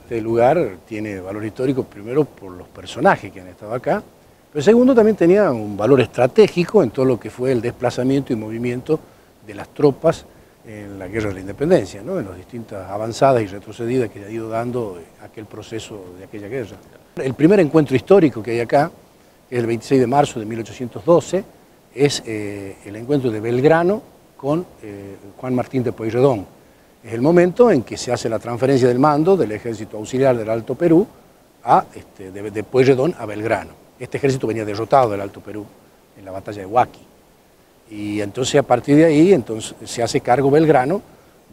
Este lugar tiene valor histórico primero por los personajes que han estado acá, pero segundo también tenía un valor estratégico en todo lo que fue el desplazamiento y movimiento de las tropas en la Guerra de la Independencia, ¿no? En las distintas avanzadas y retrocedidas que ha ido dando aquel proceso de aquella guerra. El primer encuentro histórico que hay acá, que es el 26 de marzo de 1812, es el encuentro de Belgrano con Juan Martín de Pueyrredón. Es el momento en que se hace la transferencia del mando del ejército auxiliar del Alto Perú de Pueyrredón a Belgrano. Este ejército venía derrotado del Alto Perú en la batalla de Huaqui. Y entonces a partir de ahí se hace cargo Belgrano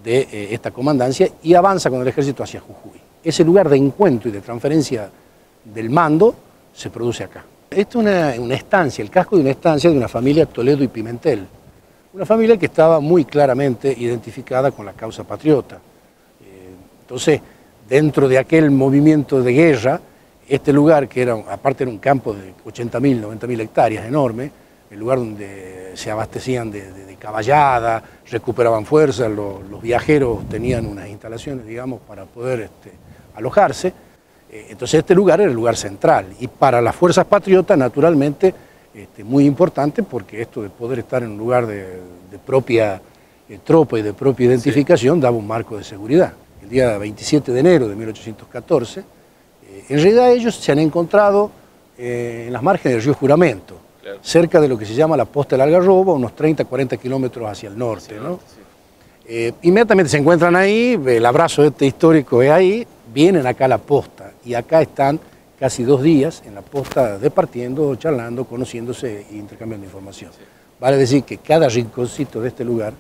de esta comandancia y avanza con el ejército hacia Jujuy. Ese lugar de encuentro y de transferencia del mando se produce acá. Esto es una estancia, el casco de una estancia de una familia Toledo y Pimentel. Una familia que estaba muy claramente identificada con la causa patriota. Entonces, dentro de aquel movimiento de guerra, este lugar, que aparte era un campo de 80.000, 90.000 hectáreas, enorme, el lugar donde se abastecían de caballada, recuperaban fuerzas, los viajeros tenían unas instalaciones, digamos, para poder alojarse. Entonces este lugar era el lugar central y para las fuerzas patriotas, naturalmente, muy importante, porque esto de poder estar en un lugar de propia tropa y de propia identificación daba un marco de seguridad. El día 27 de enero de 1814, en realidad ellos se han encontrado en las márgenes del río Juramento, claro, cerca de lo que se llama la Posta del Algarrobo, unos 30-40 kilómetros hacia el norte, ¿no? Sí. Inmediatamente se encuentran ahí, el abrazo histórico es ahí, vienen acá a la posta y acá están casi 2 días en la posta departiendo, charlando, conociéndose e intercambiando información. Sí. Vale decir que cada rinconcito de este lugar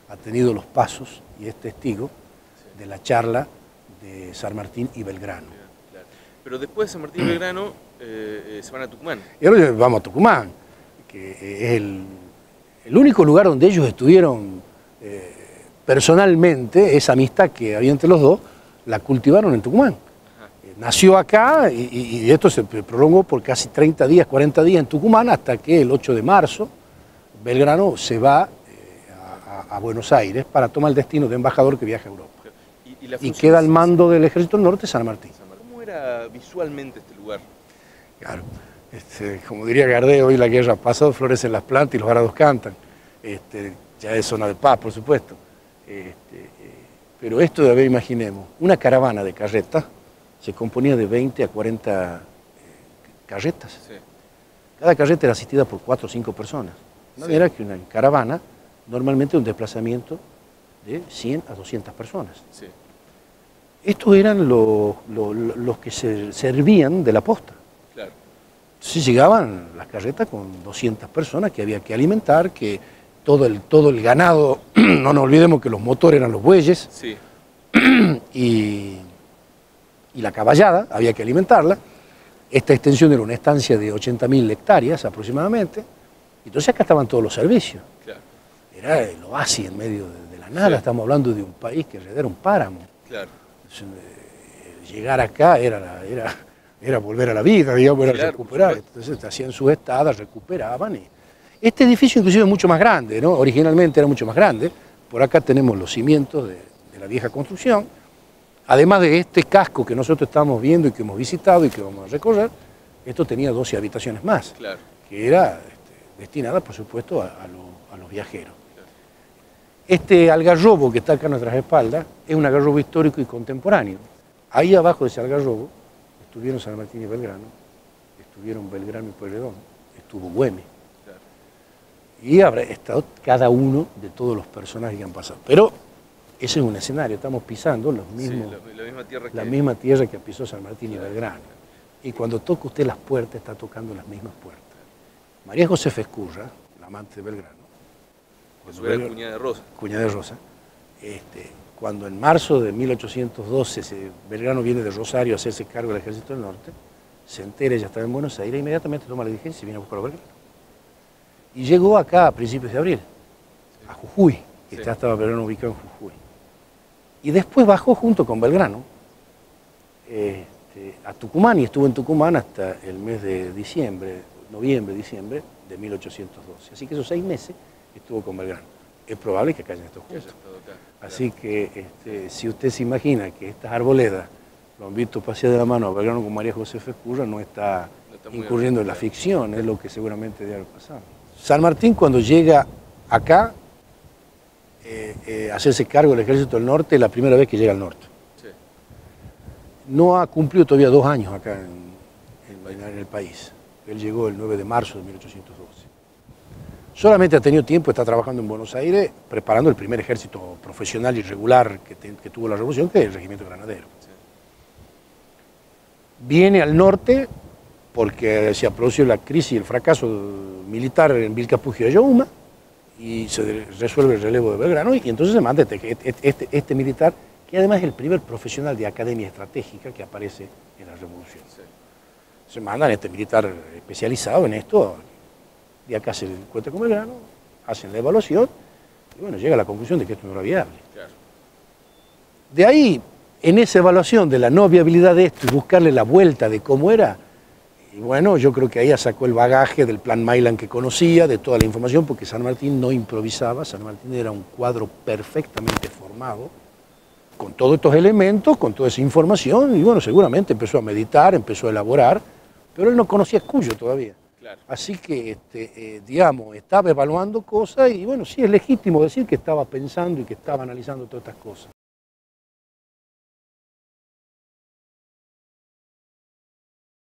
ha tenido los pasos y es testigo de la charla de San Martín y Belgrano. Claro. Pero después de San Martín y Belgrano se van a Tucumán. Y ahora vamos a Tucumán, que es el único lugar donde ellos estuvieron personalmente, esa amistad que había entre los dos, la cultivaron en Tucumán. Nació acá y esto se prolongó por casi 30 días, 40 días en Tucumán, hasta que el 8 de marzo Belgrano se va a Buenos Aires para tomar el destino de embajador que viaja a Europa. Y queda al mando del Ejército del Norte San Martín. ¿Cómo era visualmente este lugar? Claro, como diría Gardel, hoy la guerra ha pasado, florecen las plantas y los arados cantan. Ya es zona de paz, por supuesto. Pero esto, imaginemos, una caravana de carretas se componía de 20 a 40 carretas. Sí. Cada carreta era asistida por 4 o 5 personas. No era que una caravana, normalmente un desplazamiento de 100 a 200 personas. Sí. Estos eran los que se servían de la posta. Claro. Entonces llegaban las carretas con 200 personas que había que alimentar, que todo el ganado, no nos olvidemos que los motores eran los bueyes, sí, y la caballada, había que alimentarla. Esta extensión era una estancia de 80.000 hectáreas aproximadamente, entonces acá estaban todos los servicios. Claro. Era el oasis en medio de la nada, sí, estamos hablando de un país que era un páramo. Claro. Entonces, llegar acá era volver a la vida, digamos, era claro, recuperar. Entonces hacían sus estadas, recuperaban. Este edificio inclusive es mucho más grande, ¿no? Originalmente era mucho más grande. Por acá tenemos los cimientos de la vieja construcción. Además de este casco que nosotros estamos viendo y que hemos visitado y que vamos a recorrer, esto tenía 12 habitaciones más, claro, que era destinada, por supuesto, a los viajeros. Claro. Este algarrobo que está acá a nuestras espaldas es un algarrobo histórico y contemporáneo. Ahí abajo de ese algarrobo estuvieron San Martín y Belgrano, estuvieron Belgrano y Pueyrredón, estuvo Güemes. Claro. Y habrá estado cada uno de todos los personajes que han pasado. Pero ese es un escenario, estamos pisando la misma tierra que pisó San Martín y Belgrano. Y cuando toca usted las puertas, está tocando las mismas puertas. María Josefa Escurra, la amante de Belgrano, cuñada de Rosa, cuando en marzo de 1812 Belgrano viene de Rosario a hacerse cargo del Ejército del Norte, se entera, ella estaba en Buenos Aires, inmediatamente toma la diligencia y se viene a buscar a Belgrano. Y llegó acá a principios de abril, a Jujuy, que ya estaba Belgrano ubicado en Jujuy. Y después bajó junto con Belgrano a Tucumán y estuvo en Tucumán hasta el mes de diciembre, noviembre, diciembre de 1812. Así que esos 6 meses estuvo con Belgrano. Es probable que acá hayan estado juntos. Así que si usted se imagina que estas arboledas lo han visto pasear de la mano a Belgrano con María Josefa Escurra, no está incurriendo en la ficción, es lo que seguramente debe haber pasado. San Martín, cuando llega acá, a hacerse cargo del Ejército del Norte, es la primera vez que llega al norte. Sí. No ha cumplido todavía 2 años acá en el país. Él llegó el 9 de marzo de 1812. Solamente ha tenido tiempo, está trabajando en Buenos Aires, preparando el primer ejército profesional y regular que tuvo la Revolución, que es el Regimiento Granadero. Sí. Viene al norte porque se ha producido la crisis y el fracaso militar en Vilcapugio de Ayohuma y se resuelve el relevo de Belgrano y entonces se manda este militar, que además es el primer profesional de academia estratégica que aparece en la Revolución. Sí. Se mandan este militar especializado en esto, de acá se encuentra con Belgrano, hacen la evaluación y bueno, llega a la conclusión de que esto no era viable. Claro. De ahí, en esa evaluación de la no viabilidad de esto y buscarle la vuelta de cómo era, y bueno, yo creo que ahí sacó el bagaje del plan Maylan que conocía, de toda la información, porque San Martín no improvisaba, San Martín era un cuadro perfectamente formado, con todos estos elementos, con toda esa información, y bueno, seguramente empezó a meditar, empezó a elaborar, pero él no conocía Cuyo todavía. Claro. Así que, digamos, estaba evaluando cosas y bueno, sí es legítimo decir que estaba pensando y que estaba analizando todas estas cosas.